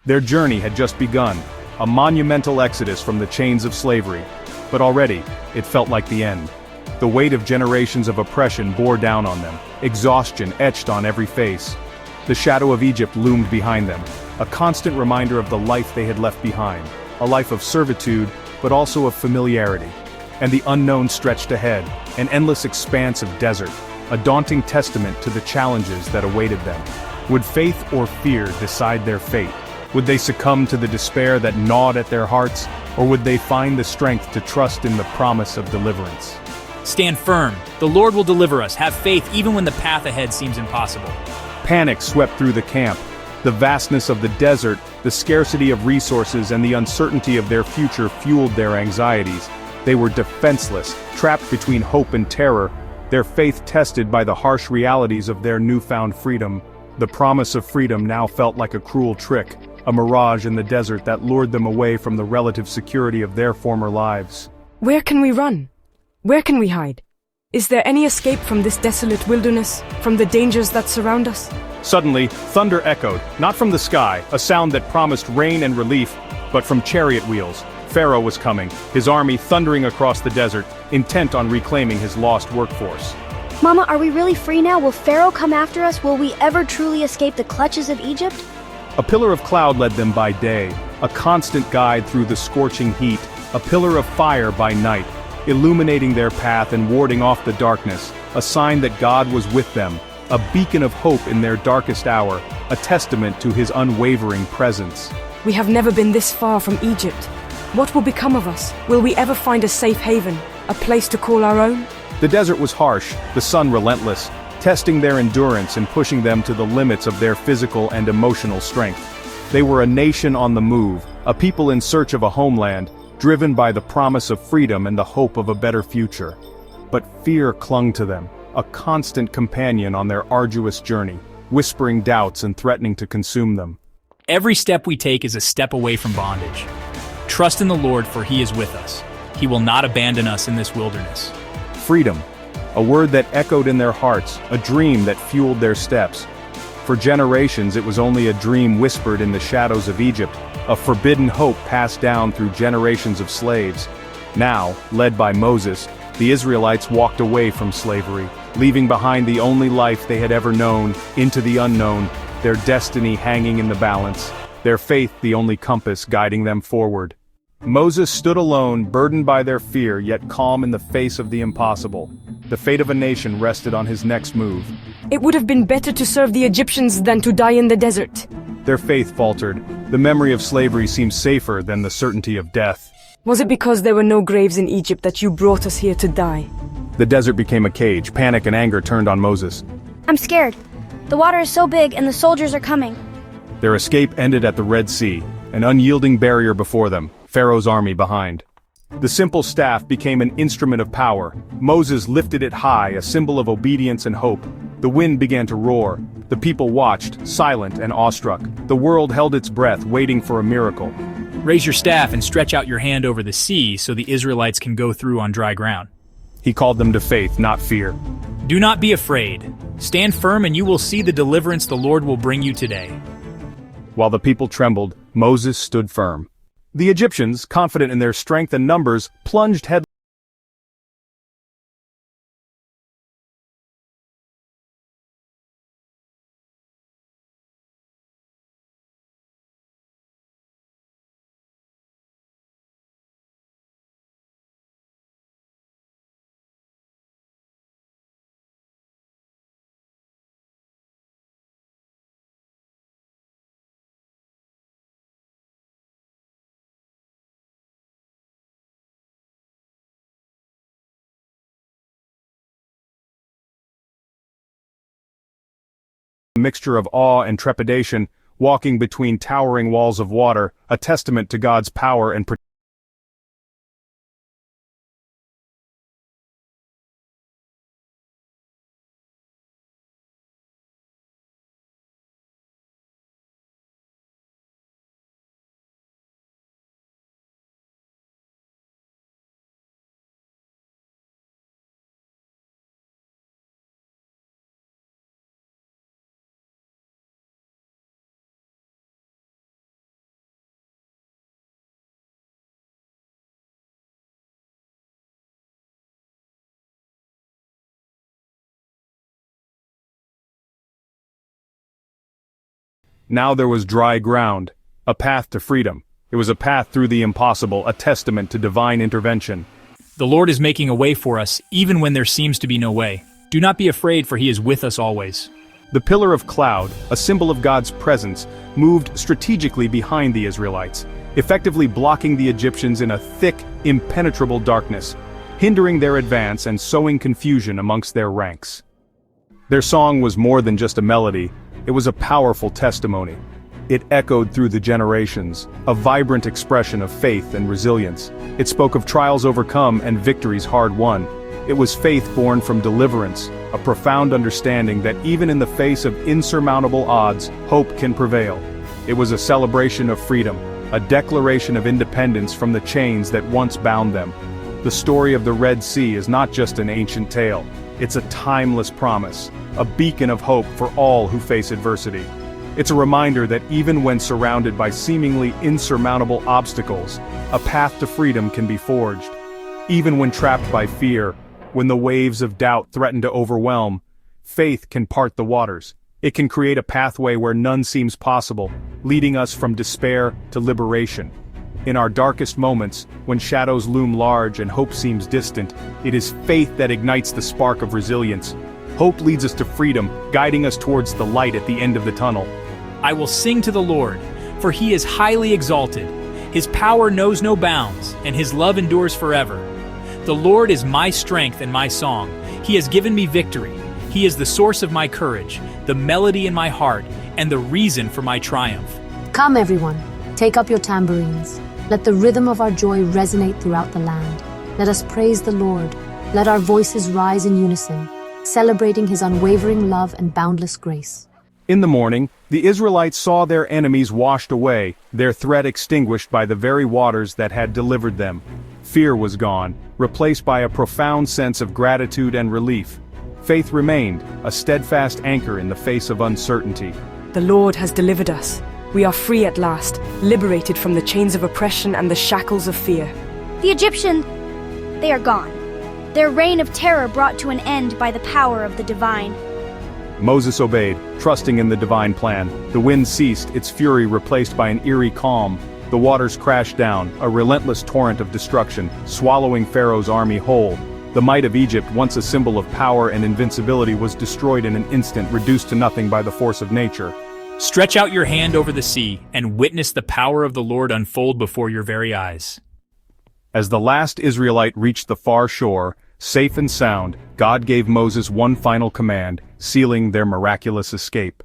Their journey had just begun, a monumental exodus from the chains of slavery. But already, it felt like the end. The weight of generations of oppression bore down on them, exhaustion etched on every face. The shadow of Egypt loomed behind them, a constant reminder of the life they had left behind, a life of servitude, but also of familiarity. And the unknown stretched ahead, an endless expanse of desert, a daunting testament to the challenges that awaited them. Would faith or fear decide their fate? Would they succumb to the despair that gnawed at their hearts, or would they find the strength to trust in the promise of deliverance? Stand firm. The Lord will deliver us. Have faith even when the path ahead seems impossible. Panic swept through the camp. The vastness of the desert, the scarcity of resources, and the uncertainty of their future fueled their anxieties. They were defenseless, trapped between hope and terror, their faith tested by the harsh realities of their newfound freedom. The promise of freedom now felt like a cruel trick, a mirage in the desert that lured them away from the relative security of their former lives. Where can we run? Where can we hide? Is there any escape from this desolate wilderness, from the dangers that surround us? Suddenly, thunder echoed, not from the sky, a sound that promised rain and relief, but from chariot wheels. Pharaoh was coming, his army thundering across the desert, intent on reclaiming his lost workforce. Mama, are we really free now? Will Pharaoh come after us? Will we ever truly escape the clutches of Egypt? A pillar of cloud led them by day, a constant guide through the scorching heat, a pillar of fire by night, illuminating their path and warding off the darkness, a sign that God was with them, a beacon of hope in their darkest hour, a testament to his unwavering presence. We have never been this far from Egypt. What will become of us? Will we ever find a safe haven, a place to call our own? The desert was harsh, the sun relentless, testing their endurance and pushing them to the limits of their physical and emotional strength. They were a nation on the move, a people in search of a homeland, driven by the promise of freedom and the hope of a better future. But fear clung to them, a constant companion on their arduous journey, whispering doubts and threatening to consume them. Every step we take is a step away from bondage. Trust in the Lord, for he is with us. He will not abandon us in this wilderness. Freedom, a word that echoed in their hearts, a dream that fueled their steps. For generations it was only a dream whispered in the shadows of Egypt, a forbidden hope passed down through generations of slaves. Now, led by Moses, the Israelites walked away from slavery, leaving behind the only life they had ever known, into the unknown, their destiny hanging in the balance, their faith the only compass guiding them forward. Moses stood alone, burdened by their fear, yet calm in the face of the impossible. The fate of a nation rested on his next move. It would have been better to serve the Egyptians than to die in the desert. Their faith faltered. The memory of slavery seemed safer than the certainty of death. Was it because there were no graves in Egypt that you brought us here to die? The desert became a cage. Panic and anger turned on Moses. I'm scared. The water is so big and the soldiers are coming. Their escape ended at the Red Sea, an unyielding barrier before them, Pharaoh's army behind. The simple staff became an instrument of power. Moses lifted it high, a symbol of obedience and hope. The wind began to roar. The people watched, silent and awestruck. The world held its breath, waiting for a miracle. Raise your staff and stretch out your hand over the sea so the Israelites can go through on dry ground. He called them to faith, not fear. Do not be afraid. Stand firm and you will see the deliverance the Lord will bring you today. While the people trembled, Moses stood firm. The Egyptians, confident in their strength and numbers, plunged headlong. A mixture of awe and trepidation, walking between towering walls of water, a testament to God's power and protection. Now there was dry ground, a path to freedom. It was a path through the impossible, a testament to divine intervention. The Lord is making a way for us, even when there seems to be no way. Do not be afraid, for he is with us always. The pillar of cloud, a symbol of God's presence, moved strategically behind the Israelites, effectively blocking the Egyptians in a thick, impenetrable darkness, hindering their advance and sowing confusion amongst their ranks. Their song was more than just a melody, it was a powerful testimony. It echoed through the generations, a vibrant expression of faith and resilience. It spoke of trials overcome and victories hard won. It was faith born from deliverance, a profound understanding that even in the face of insurmountable odds, hope can prevail. It was a celebration of freedom, a declaration of independence from the chains that once bound them. The story of the Red Sea is not just an ancient tale, it's a timeless promise, a beacon of hope for all who face adversity. It's a reminder that even when surrounded by seemingly insurmountable obstacles, a path to freedom can be forged. Even when trapped by fear, when the waves of doubt threaten to overwhelm, faith can part the waters. It can create a pathway where none seems possible, leading us from despair to liberation. In our darkest moments, when shadows loom large and hope seems distant, it is faith that ignites the spark of resilience. Hope leads us to freedom, guiding us towards the light at the end of the tunnel. I will sing to the Lord, for he is highly exalted. His power knows no bounds, and his love endures forever. The Lord is my strength and my song. He has given me victory. He is the source of my courage, the melody in my heart, and the reason for my triumph. Come, everyone, take up your tambourines. Let the rhythm of our joy resonate throughout the land. Let us praise the Lord. Let our voices rise in unison, celebrating his unwavering love and boundless grace. In the morning, the Israelites saw their enemies washed away, their threat extinguished by the very waters that had delivered them. Fear was gone, replaced by a profound sense of gratitude and relief. Faith remained, a steadfast anchor in the face of uncertainty. The Lord has delivered us. We are free at last, liberated from the chains of oppression and the shackles of fear. The Egyptians, they are gone. Their reign of terror brought to an end by the power of the divine. Moses obeyed, trusting in the divine plan. The wind ceased, its fury replaced by an eerie calm. The waters crashed down, a relentless torrent of destruction, swallowing Pharaoh's army whole. The might of Egypt, once a symbol of power and invincibility, was destroyed in an instant, reduced to nothing by the force of nature. Stretch out your hand over the sea and witness the power of the Lord unfold before your very eyes. As the last Israelite reached the far shore, safe and sound, God gave Moses one final command, sealing their miraculous escape.